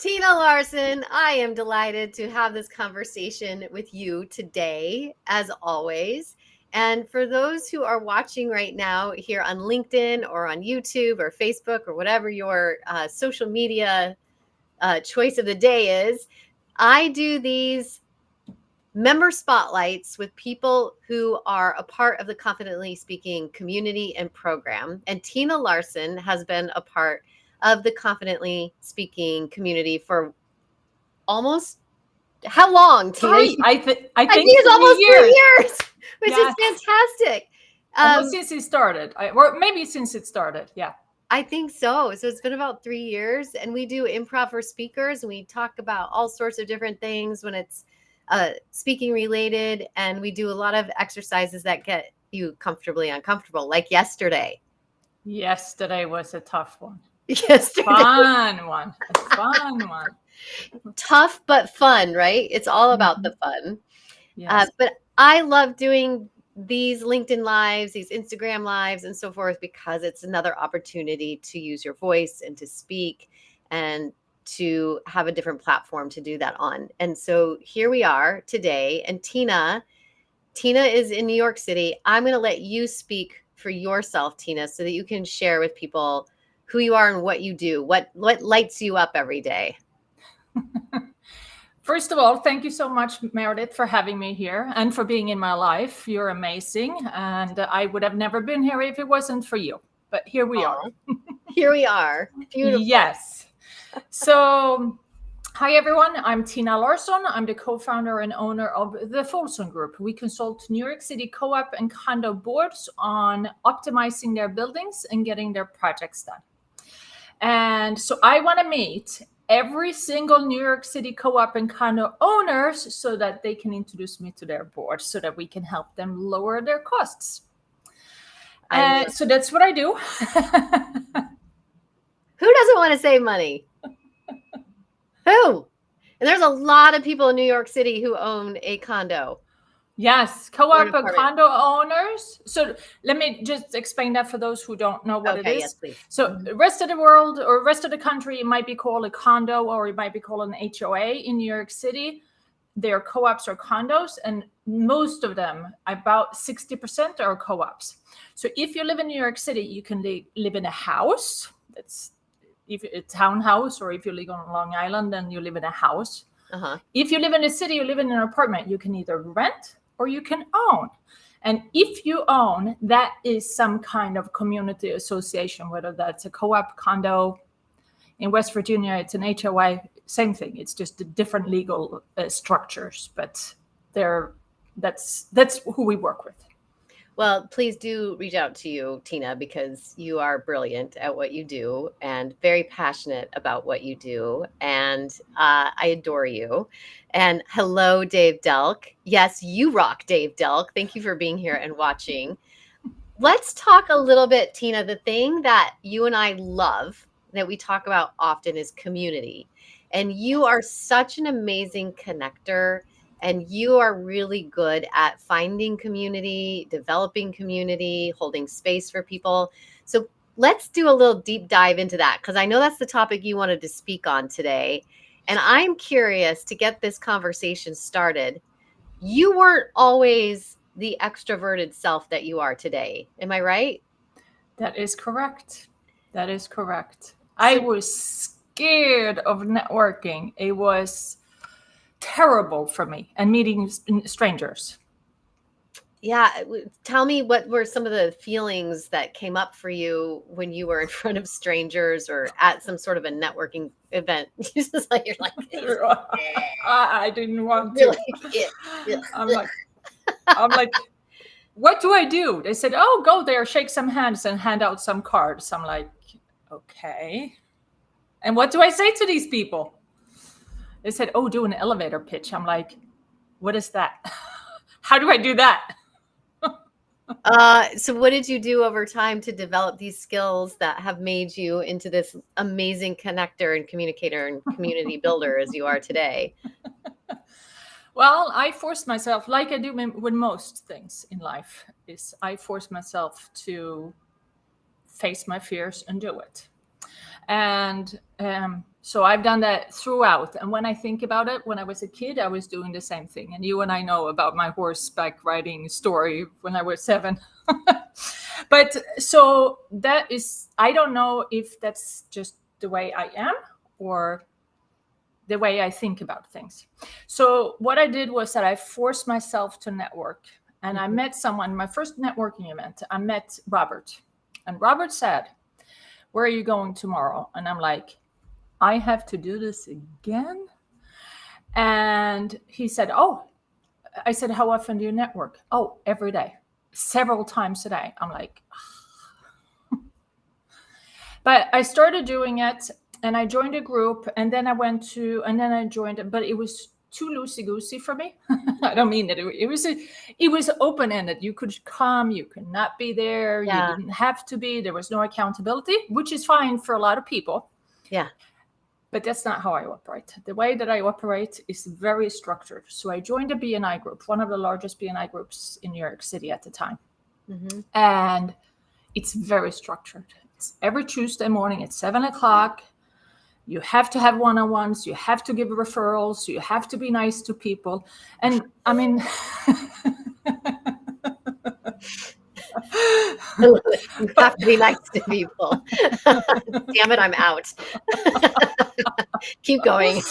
Tina Larsson, I am delighted to have this conversation with you today, as always. And for those who are watching right now here on LinkedIn or on YouTube or Facebook or whatever your social media choice of the day is, I do these member spotlights with people who are a part of the Confidently Speaking community and program. And Tina Larsson has been a part of the Confidently Speaking community for almost how long, Tina? I think it's almost 3 years, which Yes. is fantastic. Almost since it started, or maybe since it started. Yeah. I think so. So it's been about 3 years, and we do improv for speakers, and we talk about all sorts of different things when it's speaking related, and we do a lot of exercises that get you comfortably uncomfortable, like yesterday. Yesterday was a tough one. Yesterday. Fun one. A fun one. Tough but fun, right? It's all about the fun. Yes. But I love doing these LinkedIn lives, these Instagram lives, and so forth, because it's another opportunity to use your voice and to speak and to have a different platform to do that on. And so here we are today. And Tina is in New York City. I'm going to let you speak for yourself, Tina, so that you can share with people who you are and what you do, what lights you up every day. First of all, thank you so much, Meredith, for having me here and for being in my life. You're amazing. And I would have never been here if it wasn't for you. But here we are. Here we are. Beautiful. Yes. So, hi, everyone. I'm Tina Larsson. I'm the co-founder and owner of the Folson Group. We consult New York City co-op and condo boards on optimizing their buildings and getting their projects done. And so I want to meet every single New York City co-op and condo owners so that they can introduce me to their board so that we can help them lower their costs. So that's what I do. Who doesn't want to save money? Who? And there's a lot of people in New York City who own a condo. Yes, co-op and condo owners. So let me just explain that for those who don't know what it is. Yes, please. So the rest of the world or rest of the country, it might be called a condo or it might be called an HOA. In New York City, they're co-ops or condos, and most of them, about 60% are co-ops. So if you live in New York City, you can live in a house. That's if a townhouse, or if you live on Long Island, then you live in a house. If you live in a city, you live in an apartment, you can either rent or you can own. And if you own, that is some kind of community association, whether that's a co-op, condo. In West Virginia, it's an HOA, same thing. It's just the different legal structures, but that's who we work with. Well, please do reach out to you, Tina, because you are brilliant at what you do and very passionate about what you do. And I adore you. And hello, Dave Delk. Yes, you rock, Dave Delk. Thank you for being here and watching. Let's talk a little bit, Tina. The thing that you and I love that we talk about often is community. And you are such an amazing connector. And you are really good at finding community, developing community, holding space for people. So let's do a little deep dive into that, because I know that's the topic you wanted to speak on today. And I'm curious to get this conversation started. You weren't always the extroverted self that you are today. Am I right? That is correct. That is correct. I was scared of networking. It was terrible for me, and meeting strangers. Yeah. Tell me, what were some of the feelings that came up for you when you were in front of strangers or at some sort of a networking event? You're like, I didn't want to. I'm like, what do I do? They said, oh, go there, shake some hands and hand out some cards. I'm like, okay. And what do I say to these people? They said, oh, do an elevator pitch. I'm like, what is that? How do I do that? So what did you do over time to develop these skills that have made you into this amazing connector and communicator and community builder as you are today? Well, I forced myself, like I do with most things in life, is I forced myself to face my fears and do it. And so I've done that throughout. And when I think about it, when I was a kid, I was doing the same thing. And you and I know about my horseback riding story when I was 7. But so that is, I don't know if that's just the way I am or the way I think about things. So what I did was that I forced myself to network. And I met someone, my first networking event, I met Robert. And Robert said, "Where are you going tomorrow?" And I'm like, "I have to do this again?" And he said, "Oh," I said, "How often do you network?" "Oh, every day, several times a day." I'm like, but I started doing it and I joined a group and then I joined it, but it was too loosey-goosey for me. I don't mean that it was open-ended. You could come, you could not be there, you didn't have to be, there was no accountability, which is fine for a lot of people. Yeah. But that's not how I operate. The way that I operate is very structured. So I joined a BNI group, one of the largest BNI groups in New York City at the time. And it's very structured. It's every Tuesday morning at 7:00. You have to have one-on-ones. You have to give referrals. You have to be nice to people. And I mean, You have to be nice to people. Damn it, I'm out. Keep going.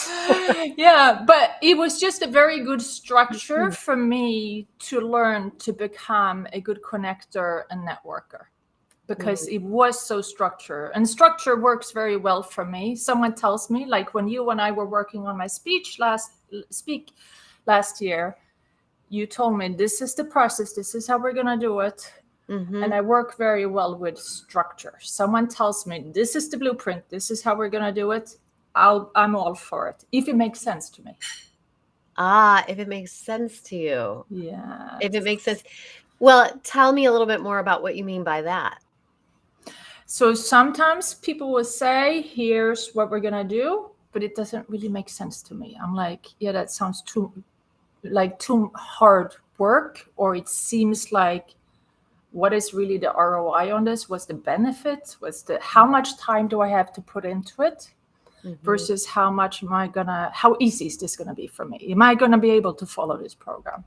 Yeah, but it was just a very good structure for me to learn to become a good connector and networker, because it was so structured, and structure works very well for me. Someone tells me, like when you and I were working on my speak last year, you told me, this is the process, this is how we're going to do it. And I work very well with structure. Someone tells me, this is the blueprint, this is how we're going to do it, I'm all for it, if it makes sense to me. If it makes sense to you. Yeah. If it makes sense. Well, tell me a little bit more about what you mean by that. So sometimes people will say, here's what we're going to do, but it doesn't really make sense to me. I'm like, yeah, that sounds too hard work, or it seems like, what is really the ROI on this? What's the benefit? How much time do I have to put into it versus how easy is this going to be for me? Am I going to be able to follow this program?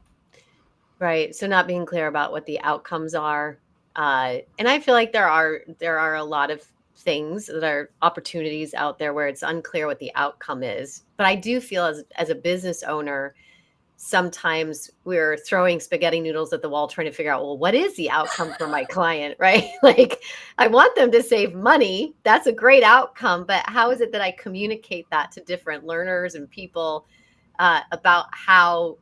Right. So not being clear about what the outcomes are. And I feel like there are a lot of things that are opportunities out there where it's unclear what the outcome is. But I do feel as a business owner, sometimes we're throwing spaghetti noodles at the wall trying to figure out, well, what is the outcome for my client, right? Like, I want them to save money. That's a great outcome. But how is it that I communicate that to different learners and people about how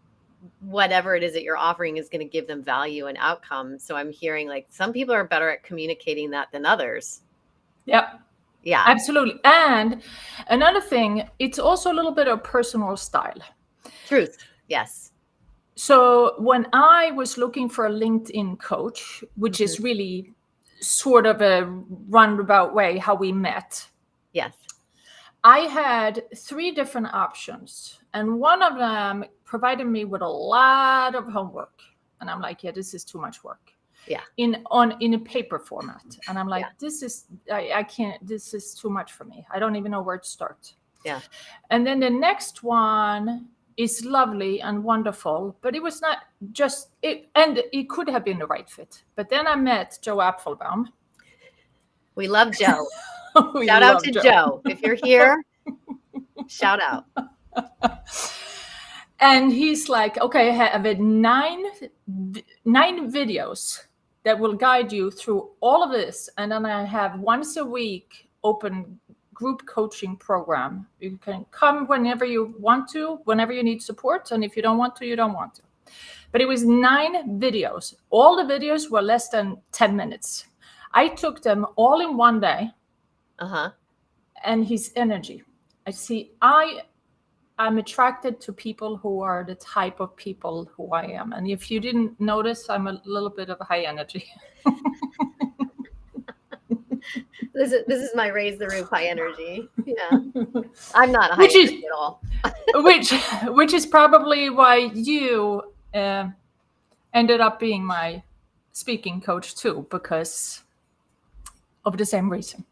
whatever it is that you're offering is going to give them value and outcome? So I'm hearing like some people are better at communicating that than others. Yep. Yeah. Absolutely. And another thing, it's also a little bit of personal style. Truth. Yes. So when I was looking for a LinkedIn coach, which is really sort of a roundabout way how we met. Yes. I had 3 different options, and one of them provided me with a lot of homework. And I'm like, yeah, this is too much work. Yeah. In a paper format. And I'm like, I can't, this is too much for me. I don't even know where to start. Yeah. And then the next one is lovely and wonderful, but it was not just it, and it could have been the right fit. But then I met Joe Apfelbaum. We love Joe. Shout out to Joe. If you're here, shout out. And he's like, okay, I have 9 videos that will guide you through all of this. And then I have once a week open group coaching program. You can come whenever you want to, whenever you need support. And if you don't want to, you don't want to. But it was 9 videos. All the videos were less than 10 minutes. I took them all in one day. And his energy. I'm attracted to people who are the type of people who I am. And if you didn't notice, I'm a little bit of a high energy. This is my raise the roof high energy. Yeah. I'm not a high energy at all. which is probably why you ended up being my speaking coach too, because of the same reason.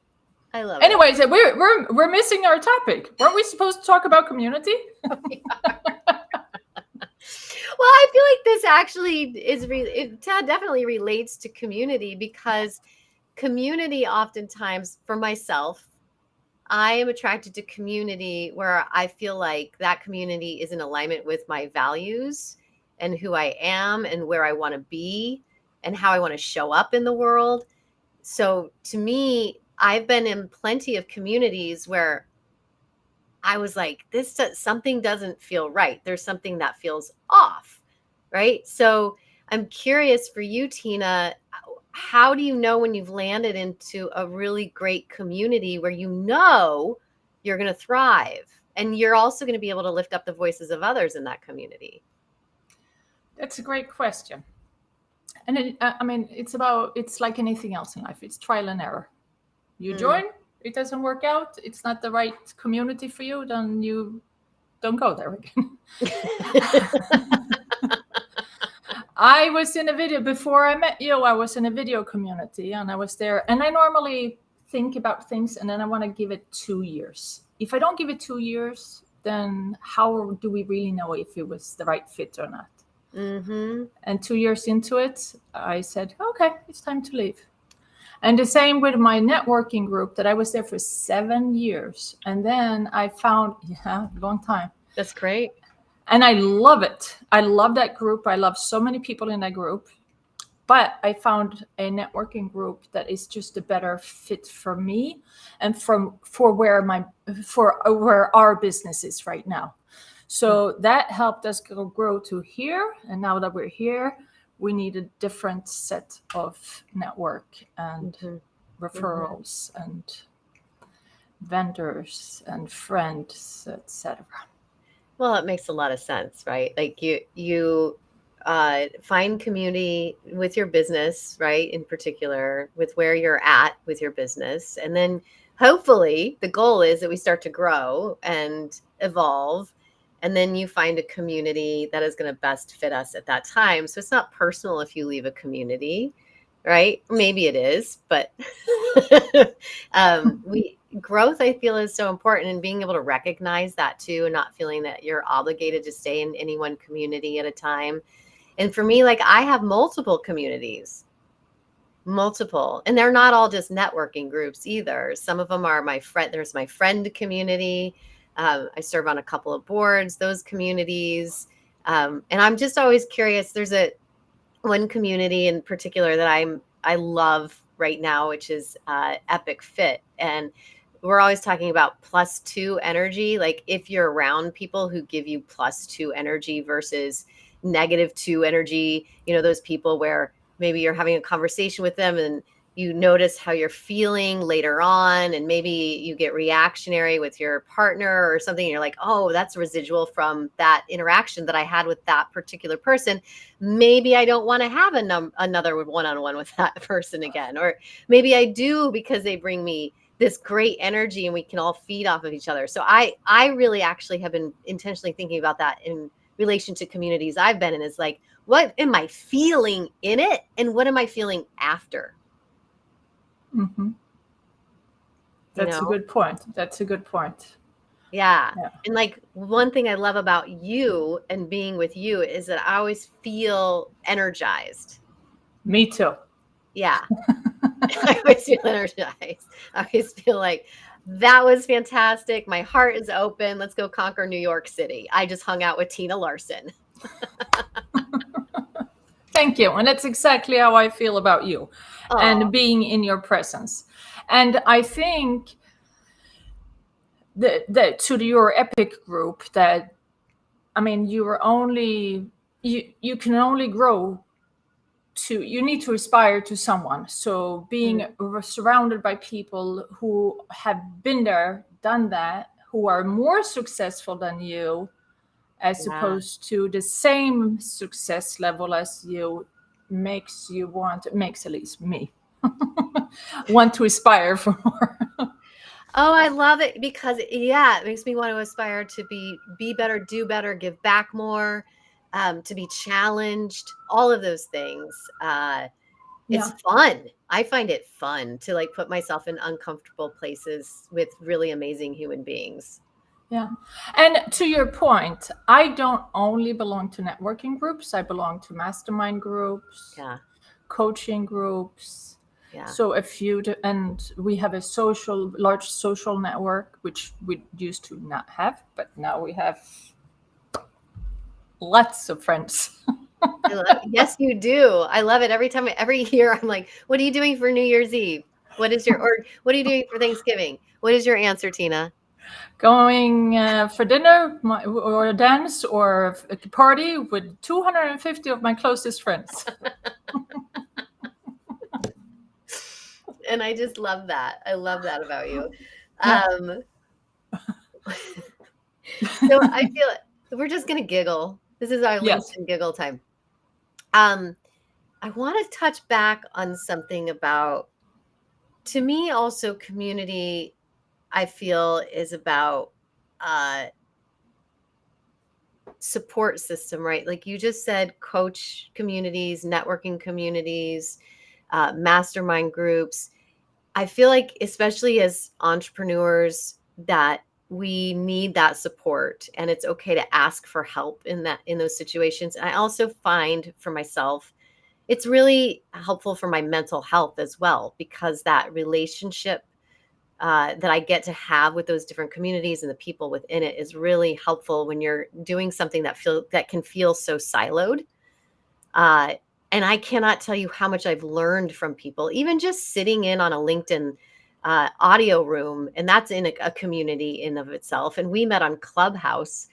I love it. Anyways, we're missing our topic. Weren't we supposed to talk about community? Well, I feel like this actually it definitely relates to community, because community oftentimes, for myself, I am attracted to community where I feel like that community is in alignment with my values and who I am and where I want to be and how I want to show up in the world. So to me, I've been in plenty of communities where I was like, something doesn't feel right. There's something that feels off, right? So I'm curious for you, Tina, how do you know when you've landed into a really great community where you know you're going to thrive and you're also going to be able to lift up the voices of others in that community? That's a great question. And I mean, it's like anything else in life. It's trial and error. You join, it doesn't work out, it's not the right community for you, then you don't go there again. I was in a video before I met you. I was in a video community and I was there. And I normally think about things and then I want to give it 2 years. If I don't give it 2 years, then how do we really know if it was the right fit or not? Mm-hmm. And 2 years into it, I said, okay, it's time to leave. And the same with my networking group that I was there for 7 years. And then I found, long time. That's great. And I love it. I love that group. I love so many people in that group. But I found a networking group that is just a better fit for me and for where our business is right now. So that helped us grow to here. And now that we're here, we need a different set of network and referrals and vendors and friends, etc. Well, it makes a lot of sense, right? Like you find community with your business, right? In particular, with where you're at with your business. And then hopefully the goal is that we start to grow and evolve. And then you find a community that is going to best fit us at that time. So it's not personal if you leave a community, right? Maybe it is, but growth, I feel, is so important, and being able to recognize that too, and not feeling that you're obligated to stay in any one community at a time. And for me, like, I have multiple communities, and they're not all just networking groups either. Some of them are there's my friend community. I serve on a couple of boards, those communities. And I'm just always curious. There's one community in particular that I love right now, which is Epic Fit. And we're always talking about +2 energy. Like, if you're around people who give you +2 energy versus -2 energy, those people where maybe you're having a conversation with them and you notice how you're feeling later on, and maybe you get reactionary with your partner or something. And you're like, oh, that's residual from that interaction that I had with that particular person. Maybe I don't want to have another one-on-one with that person again. Or maybe I do, because they bring me this great energy and we can all feed off of each other. So I really actually have been intentionally thinking about that in relation to communities I've been in. Is like, what am I feeling in it? And what am I feeling after? Mm-hmm. That's a good point. Yeah. And like, one thing I love about you and being with you is that I always feel energized. Me too. Yeah. I always feel energized. I always feel like, that was fantastic. My heart is open. Let's go conquer New York City. I just hung out with Tina Larsson. Thank you. And that's exactly how I feel about you. Aww. And being in your presence. And I think that to your Epic group, that, I mean, you can only grow to, you need to aspire to someone. So being surrounded by people who have been there, done that, who are more successful than you, as opposed to the same success level as you, makes at least me want to aspire for more. Oh, I love it, because it makes me want to aspire to be better, do better, give back more, to be challenged, all of those things. It's Yeah. fun. I find it fun to like put myself in uncomfortable places with really amazing human beings. Yeah. And to your point, I don't only belong to networking groups, I belong to mastermind groups, Yeah. coaching groups. Yeah. So a few, and we have a large social network, which we used to not have, but now we have lots of friends. Yes, you do. I love it. Every year, I'm like, what are you doing for New Year's Eve? Or what are you doing for Thanksgiving? What is your answer, Tina? Going for dinner or a dance or a party with 250 of my closest friends. And I just love that. I love that about you. Yeah. Um, so I feel we're just gonna giggle. This is our Yes. LinkedIn giggle time. I want to touch back on something about, to me, also community, I feel is about support system, right? Like you just said, coach communities, networking communities, mastermind groups. I feel like, especially as entrepreneurs, that we need that support, and it's okay to ask for help in those situations. And I also find for myself, it's really helpful for my mental health as well, because that relationship that I get to have with those different communities and the people within it is really helpful when you're doing something that can feel so siloed. Uh, and I cannot tell you how much I've learned from people, even just sitting in on a LinkedIn audio room, and that's in a community in of itself. And we met on Clubhouse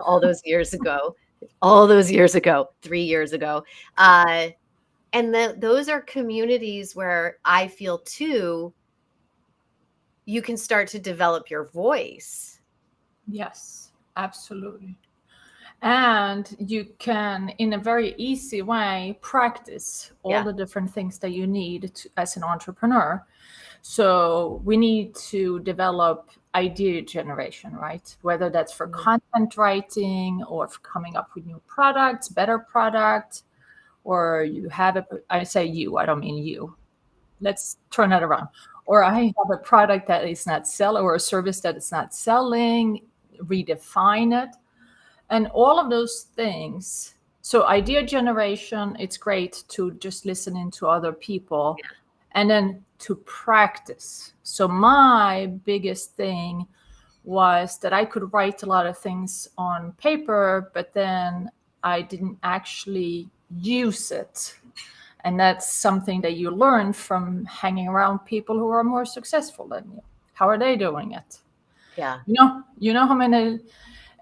all those years ago, 3 years ago. And those are communities where I feel too, you can start to develop your voice. Yes, absolutely. And you can, in a very easy way, practice all Yeah. the different things that you need as an entrepreneur. So we need to develop idea generation, right? Whether that's for content writing or for coming up with new products, better products, or you have I say you, I don't mean you. Let's turn that around. Or I have a product that is not selling, or a service that is not selling, redefine it. And all of those things. So idea generation, it's great to just listen into other people and then to practice. So my biggest thing was that I could write a lot of things on paper, but then I didn't actually use it. And that's something that you learn from hanging around people who are more successful than you. How are they doing it? Yeah. You know how many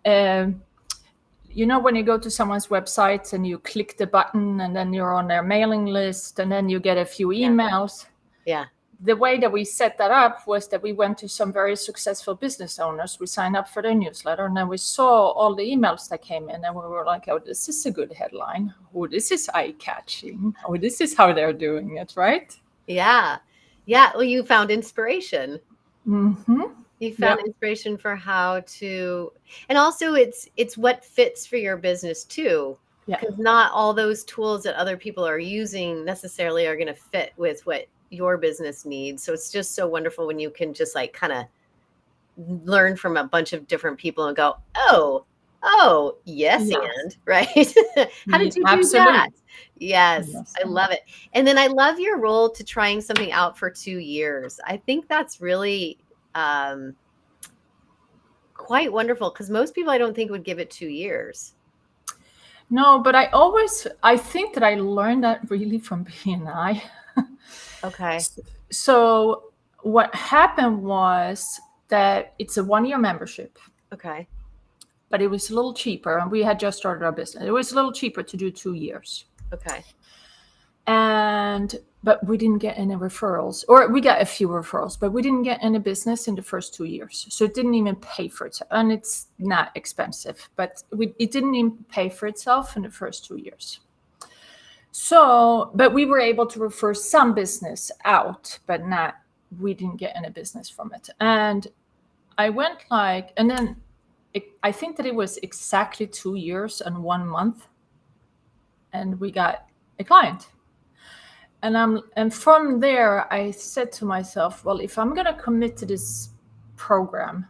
when you go to someone's website and you click the button and then you're on their mailing list and then you get a few emails. Yeah. The way that we set that up was that we went to some very successful business owners. We signed up for their newsletter, and then we saw all the emails that came in, and we were like, oh, this is a good headline. Oh, this is eye-catching. Oh, this is how they're doing it, right? Yeah. Yeah. Well, you found inspiration. Mm-hmm. You found inspiration for how to, and also it's what fits for your business too. Yeah. Because not all those tools that other people are using necessarily are going to fit with what your business needs. So it's just so wonderful when you can just like kind of learn from a bunch of different people and go, oh, yes, and right. How did you do Absolutely. that? Yes, Yes. I love it. And then I love your role to trying something out for 2 years. I think that's really quite wonderful, because most people I don't think would give it 2 years. No, but I think that I learned that really from BNI. Okay. So what happened was that it's a 1-year membership, Okay. but it was a little cheaper, and we had just started our business. It was a little cheaper to do 2 years. Okay. But we didn't get any referrals, or we got a few referrals, but we didn't get any business in the first 2 years. So it didn't even pay for itself. And it's not expensive, but it didn't even pay for itself in the first 2 years. So, but we were able to refer some business out, but we didn't get any business from it. And I went and then I think that it was exactly 2 years and 1 month, and we got a client. And from there, I said to myself, well, if I'm going to commit to this program,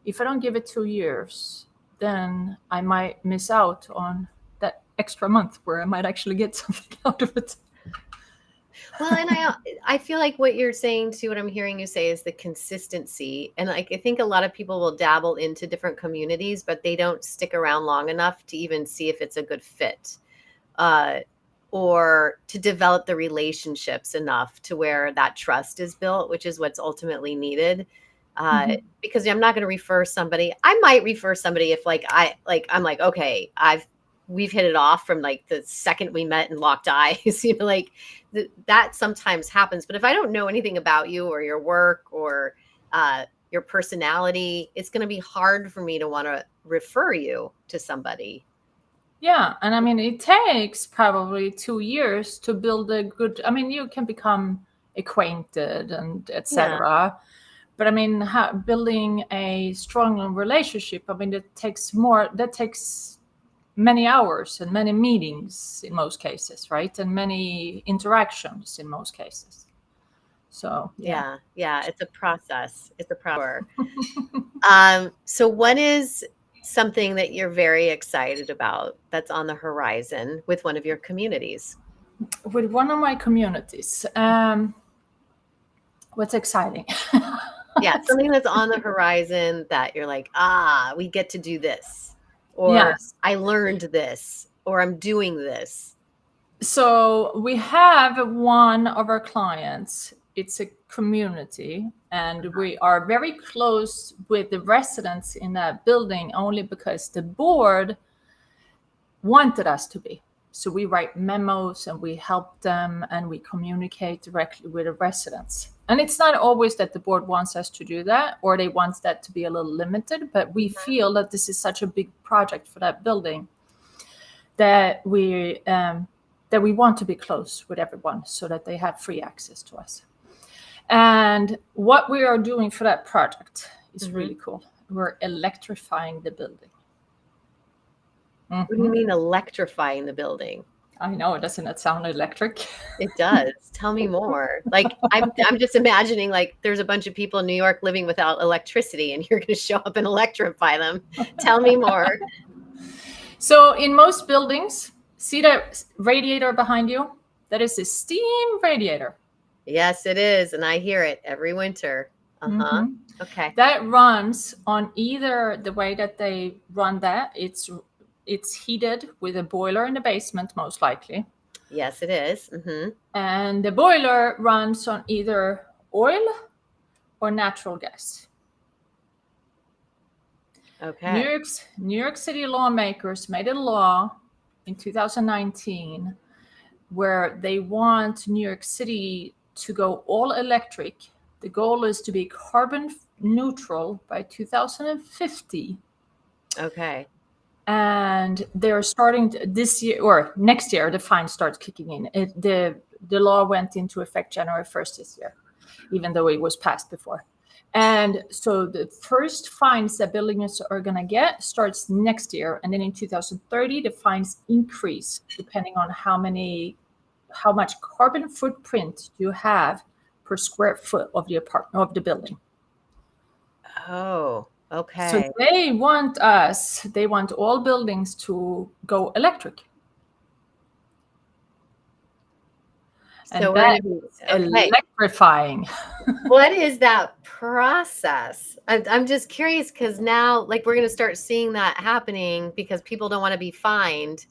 if I don't give it 2 years, then I might miss out on that extra month where I might actually get something out of it. Well, and I feel like what you're saying too, what I'm hearing you say is the consistency. And like I think a lot of people will dabble into different communities, but they don't stick around long enough to even see if it's a good fit. Or to develop the relationships enough to where that trust is built, which is what's ultimately needed. Because I'm not going to refer somebody. I might refer somebody if I'm like, okay, we've hit it off from like the second we met and locked eyes, like that sometimes happens. But if I don't know anything about you or your work or your personality, it's going to be hard for me to want to refer you to somebody. Yeah, and I mean, it takes probably 2 years to build a good. I mean, you can become acquainted and etc. But I mean, building a strong relationship. I mean, that takes more. That takes many hours and many meetings in most cases, right? And many interactions in most cases. So Yeah, it's a process. It's a process. So what is something that you're very excited about that's on the horizon with one of your communities? with one of my communities, what's exciting? Yeah, something that's on the horizon that you're like, we get to do this, or Yes. I learned this, or I'm doing this. So we have one of our clients. It's a community, and we are very close with the residents in that building only because the board wanted us to be. So we write memos and we help them and we communicate directly with the residents. And it's not always that the board wants us to do that or they want that to be a little limited, but we feel that this is such a big project for that building that we want to be close with everyone so that they have free access to us. And what we are doing for that project is really cool. We're electrifying the building. What do you mean electrifying the building? I know, doesn't that sound electric? It does. Tell me more. Like I'm just imagining like there's a bunch of people in New York living without electricity and you're going to show up and electrify them. Tell me more. So in most buildings, see that radiator behind you? That is a steam radiator. Yes, it is. And I hear it every winter. Okay. That runs on either the way that they run that. It's heated with a boiler in the basement, most likely. Yes, it is. And the boiler runs on either oil or natural gas. Okay. New York City lawmakers made a law in 2019 where they want New York City to go all electric. The goal is to be carbon neutral by 2050. Okay. And they're starting this year or next year, the fine starts kicking in. The law went into effect January 1st this year, even though it was passed before. And so the first fines that buildings are going to get starts next year. And then in 2030, the fines increase depending on how much carbon footprint you have per square foot of the apartment, of the building. Oh, okay. So they want all buildings to go electric. And that's electrifying. What is that process? I'm just curious because now, like, we're going to start seeing that happening because people don't want to be fined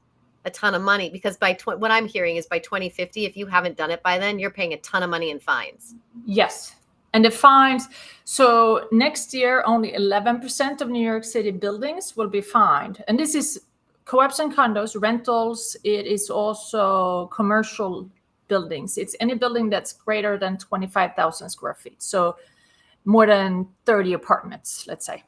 a ton of money. Because what I'm hearing is by 2050, if you haven't done it by then, you're paying a ton of money in fines. Yes. And the fines, so next year, only 11% of New York City buildings will be fined. And this is co-ops and condos, rentals. It is also commercial buildings. It's any building that's greater than 25,000 square feet. So more than 30 apartments, let's say,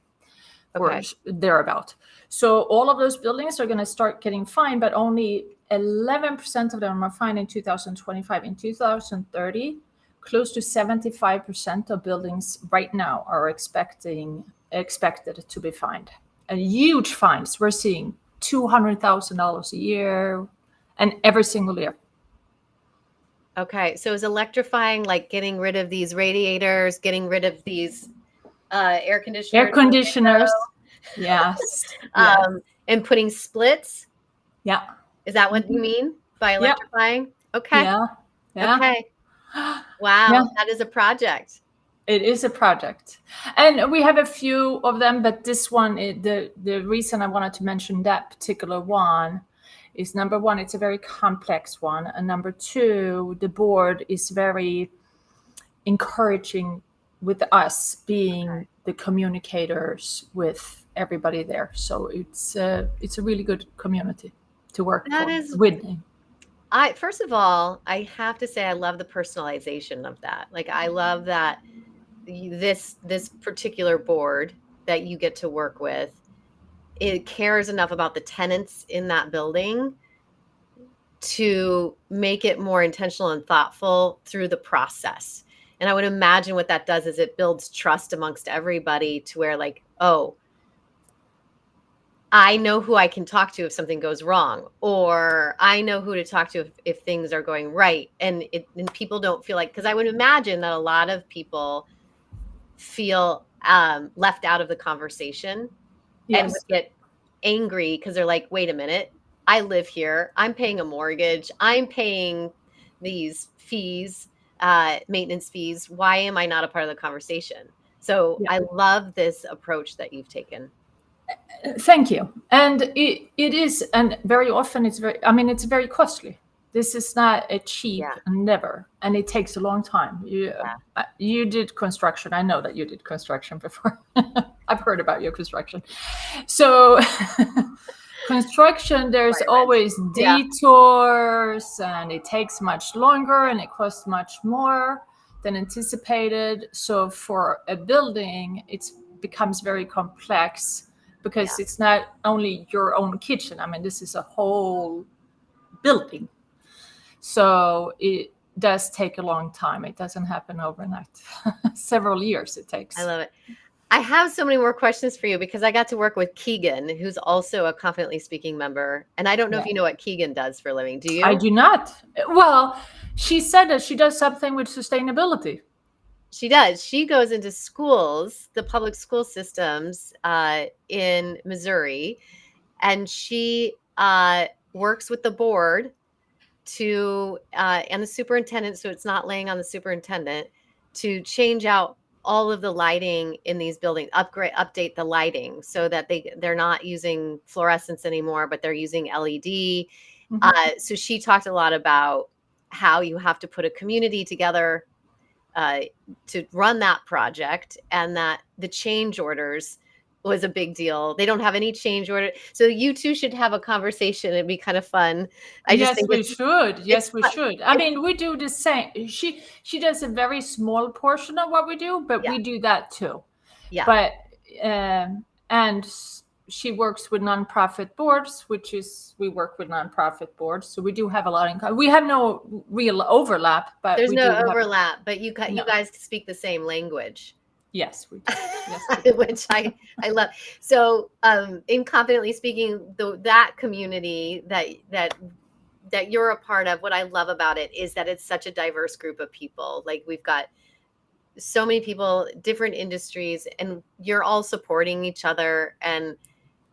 or thereabout. So all of those buildings are going to start getting fined, but only 11% of them are fined in 2025. In 2030, close to 75% of buildings right now are expected to be fined. And huge fines. We're seeing $200,000 a year, and every single year. Okay. So is electrifying like getting rid of these radiators, getting rid of these air Air conditioners in the conditioners. Yes. window, Yes. and putting splits? Yeah. Is that what you Mhm. mean by Yeah. electrifying? Okay. Yeah. Yeah. Okay. Wow. Yeah. That is a project. It is a project, and we have a few of them. But this one, the reason I wanted to mention that particular one is, number one, it's a very complex one, and number two, the board is very encouraging with us being the communicators with everybody there. So it's a really good community to work That for is with. first of all, I have to say I love the personalization of that. Like I love that this particular board that you get to work with, it cares enough about the tenants in that building to make it more intentional and thoughtful through the process. And I would imagine what that does is it builds trust amongst everybody to where like, oh, I know who I can talk to if something goes wrong, or I know who to talk to if things are going right. And people don't feel like, because I would imagine that a lot of people feel left out of the conversation and would Yes. get angry because they're like, wait a minute, I live here. I'm paying a mortgage. I'm paying these fees, maintenance fees. Why am I not a part of the conversation? So Yeah. I love this approach that you've taken. Thank you. And it is, and very often it's very, I mean, it's very costly. This is not a cheap Yeah. endeavor, and it takes a long time. Yeah. You did construction. I know that you did construction before. I've heard about your construction. So construction, there's always Yeah. detours, and it takes much longer, and it costs much more than anticipated. So for a building, it becomes very complex, because it's not only your own kitchen. I mean, this is a whole building. So it does take a long time. It doesn't happen overnight. Several years it takes. I love it. I have so many more questions for you because I got to work with Keegan, who's also a Confidently Speaking member. And I don't know if you know what Keegan does for a living. Do you? I do not. Well, she said that she does something with sustainability. She does. She goes into schools, the public school systems in Missouri, and she works with the board to and the superintendent, so it's not laying on the superintendent, to change out all of the lighting in these buildings, update the lighting so that they're not using fluorescence anymore, but they're using LED. So she talked a lot about how you have to put a community together to run that project, and that the change orders was a big deal. They don't have any change order. So you two should have a conversation. It'd be kind of fun. I just think we should. Yes, we fun. should. I mean, we do the same. She does a very small portion of what we do, but we do that too. Yeah. But and she works with nonprofit boards, we work with nonprofit boards. So we do have a lot in common. We have no real overlap, but there's no overlap. But you guys speak the same language. Yes, we do. Yes, which I love. So in Confidently Speaking, that community that you're a part of, what I love about it is that it's such a diverse group of people. Like we've got so many people, different industries, and you're all supporting each other. And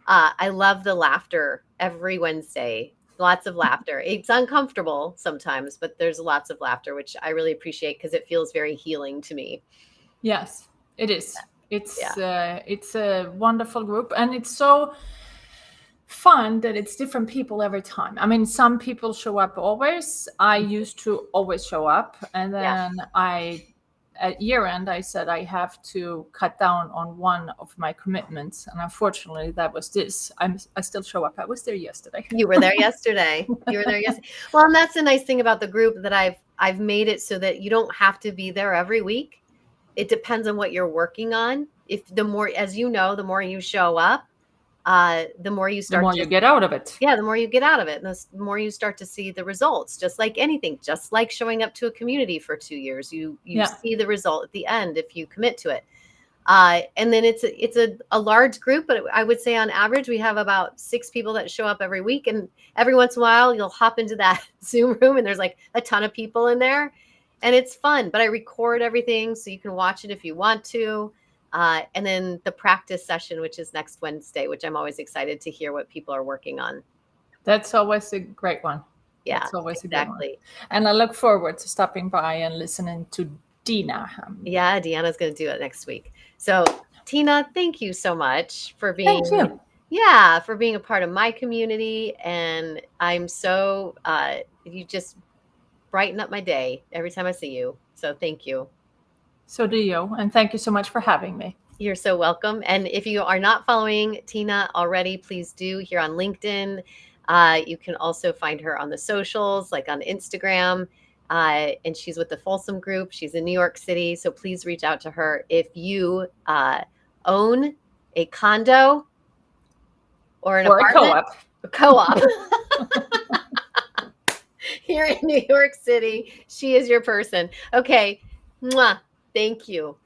I love the laughter every Wednesday. Lots of laughter. It's uncomfortable sometimes, but there's lots of laughter, which I really appreciate because it feels very healing to me. Yes, it is. It's a wonderful group, and it's so fun that it's different people every time. I mean, some people show up always. I used to always show up, and then at year end, I said I have to cut down on one of my commitments, and unfortunately, that was this. I still show up. I was there yesterday. You were there yesterday. Well, and that's the nice thing about the group, that I've made it so that you don't have to be there every week. It depends on what you're working on. If the more you show up, the more you get out of it. Yeah, the more you get out of it, and the more you start to see the results. Just like anything, just like showing up to a community for 2 years, you see the result at the end if you commit to it. And then it's a large group, but I would say on average we have about 6 people that show up every week. And every once in a while you'll hop into that Zoom room and there's like a ton of people in there, and it's fun. But I record everything so you can watch it if you want to. And then the practice session, which is next Wednesday, which I'm always excited to hear what people are working on. That's always a great one. Yeah, that's always exactly. A good one. And I look forward to stopping by and listening to Dina. Yeah, Deanna's going to do it next week. So Tina, thank you so much for being for being a part of my community. And I'm so you just brighten up my day every time I see you. So thank you. So do you. And thank you so much for having me. You're so welcome. And if you are not following Tina already, please do here on LinkedIn. You can also find her on the socials, like on Instagram. And she's with the Folson Group. She's in New York City. So please reach out to her if you own a condo or an apartment. A co-op. Here in New York City. She is your person. Okay. Mwah. Thank you.